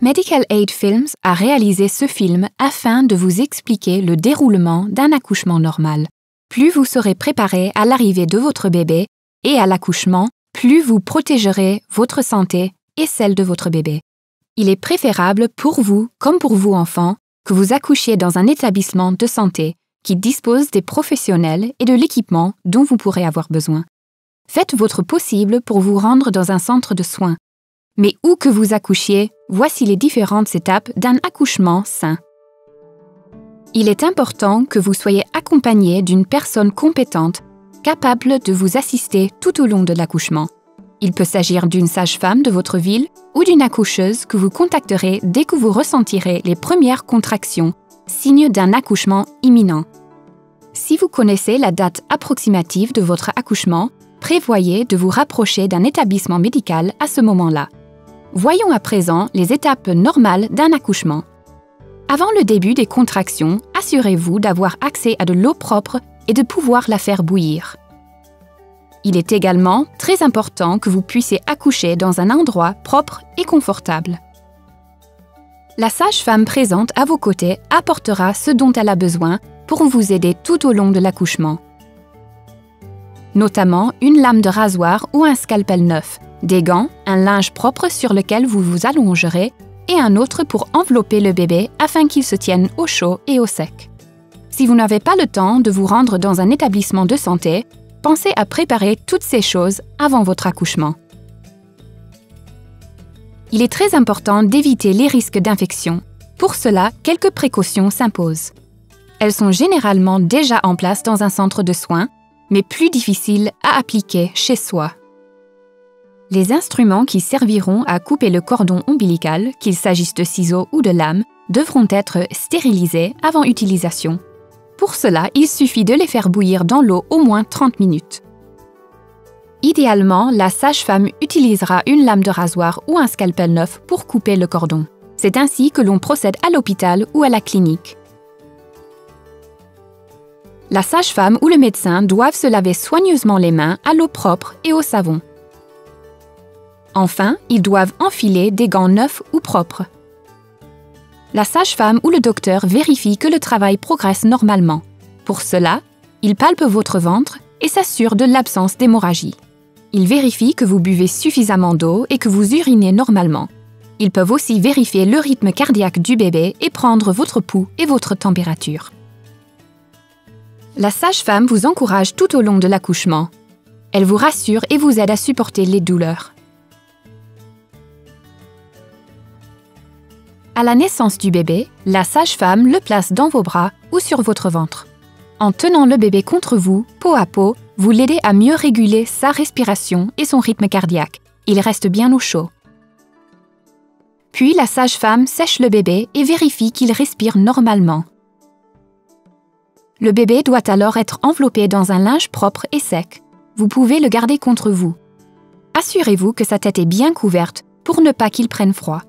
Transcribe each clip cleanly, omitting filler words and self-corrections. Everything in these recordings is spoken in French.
Medical Aid Films a réalisé ce film afin de vous expliquer le déroulement d'un accouchement normal. Plus vous serez préparé à l'arrivée de votre bébé et à l'accouchement, plus vous protégerez votre santé et celle de votre bébé. Il est préférable pour vous, comme pour vous enfants, que vous accouchiez dans un établissement de santé qui dispose des professionnels et de l'équipement dont vous pourrez avoir besoin. Faites votre possible pour vous rendre dans un centre de soins. Mais où que vous accouchiez, voici les différentes étapes d'un accouchement sain. Il est important que vous soyez accompagné d'une personne compétente, capable de vous assister tout au long de l'accouchement. Il peut s'agir d'une sage-femme de votre ville ou d'une accoucheuse que vous contacterez dès que vous ressentirez les premières contractions, signe d'un accouchement imminent. Si vous connaissez la date approximative de votre accouchement, prévoyez de vous rapprocher d'un établissement médical à ce moment-là. Voyons à présent les étapes normales d'un accouchement. Avant le début des contractions, assurez-vous d'avoir accès à de l'eau propre et de pouvoir la faire bouillir. Il est également très important que vous puissiez accoucher dans un endroit propre et confortable. La sage-femme présente à vos côtés apportera ce dont elle a besoin pour vous aider tout au long de l'accouchement. Notamment une lame de rasoir ou un scalpel neuf, des gants, un linge propre sur lequel vous vous allongerez et un autre pour envelopper le bébé afin qu'il se tienne au chaud et au sec. Si vous n'avez pas le temps de vous rendre dans un établissement de santé, pensez à préparer toutes ces choses avant votre accouchement. Il est très important d'éviter les risques d'infection. Pour cela, quelques précautions s'imposent. Elles sont généralement déjà en place dans un centre de soins, mais plus difficiles à appliquer chez soi. Les instruments qui serviront à couper le cordon ombilical, qu'il s'agisse de ciseaux ou de lames, devront être stérilisés avant utilisation. Pour cela, il suffit de les faire bouillir dans l'eau au moins 30 minutes. Idéalement, la sage-femme utilisera une lame de rasoir ou un scalpel neuf pour couper le cordon. C'est ainsi que l'on procède à l'hôpital ou à la clinique. La sage-femme ou le médecin doivent se laver soigneusement les mains à l'eau propre et au savon. Enfin, ils doivent enfiler des gants neufs ou propres. La sage-femme ou le docteur vérifie que le travail progresse normalement. Pour cela, il palpe votre ventre et s'assure de l'absence d'hémorragie. Ils vérifient que vous buvez suffisamment d'eau et que vous urinez normalement. Ils peuvent aussi vérifier le rythme cardiaque du bébé et prendre votre pouls et votre température. La sage-femme vous encourage tout au long de l'accouchement. Elle vous rassure et vous aide à supporter les douleurs. À la naissance du bébé, la sage-femme le place dans vos bras ou sur votre ventre. En tenant le bébé contre vous, peau à peau, vous l'aidez à mieux réguler sa respiration et son rythme cardiaque. Il reste bien au chaud. Puis la sage-femme sèche le bébé et vérifie qu'il respire normalement. Le bébé doit alors être enveloppé dans un linge propre et sec. Vous pouvez le garder contre vous. Assurez-vous que sa tête est bien couverte pour ne pas qu'il prenne froid.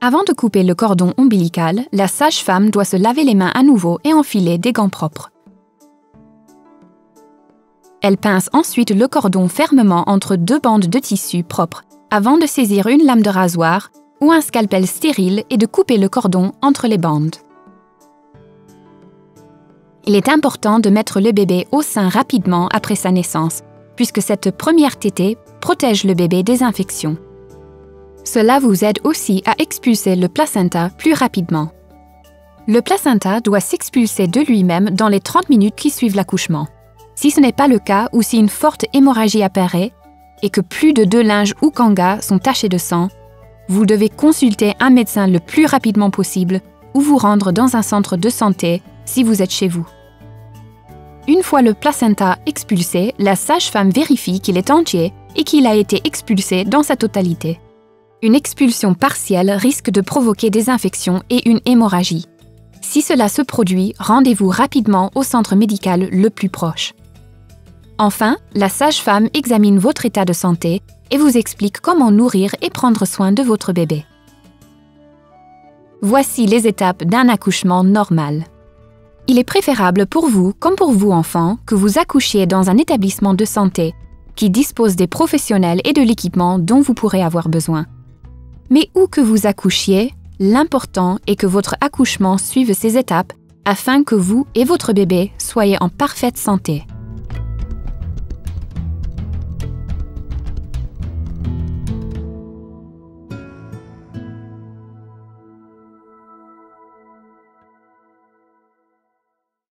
Avant de couper le cordon ombilical, la sage-femme doit se laver les mains à nouveau et enfiler des gants propres. Elle pince ensuite le cordon fermement entre deux bandes de tissu propres avant de saisir une lame de rasoir ou un scalpel stérile et de couper le cordon entre les bandes. Il est important de mettre le bébé au sein rapidement après sa naissance, puisque cette première tétée protège le bébé des infections. Cela vous aide aussi à expulser le placenta plus rapidement. Le placenta doit s'expulser de lui-même dans les 30 minutes qui suivent l'accouchement. Si ce n'est pas le cas ou si une forte hémorragie apparaît et que plus de 2 linges ou kangas sont tachés de sang, vous devez consulter un médecin le plus rapidement possible ou vous rendre dans un centre de santé si vous êtes chez vous. Une fois le placenta expulsé, la sage-femme vérifie qu'il est entier et qu'il a été expulsé dans sa totalité. Une expulsion partielle risque de provoquer des infections et une hémorragie. Si cela se produit, rendez-vous rapidement au centre médical le plus proche. Enfin, la sage-femme examine votre état de santé et vous explique comment nourrir et prendre soin de votre bébé. Voici les étapes d'un accouchement normal. Il est préférable pour vous, comme pour vous enfants, que vous accouchiez dans un établissement de santé qui dispose des professionnels et de l'équipement dont vous pourrez avoir besoin. Mais où que vous accouchiez, l'important est que votre accouchement suive ces étapes afin que vous et votre bébé soyez en parfaite santé.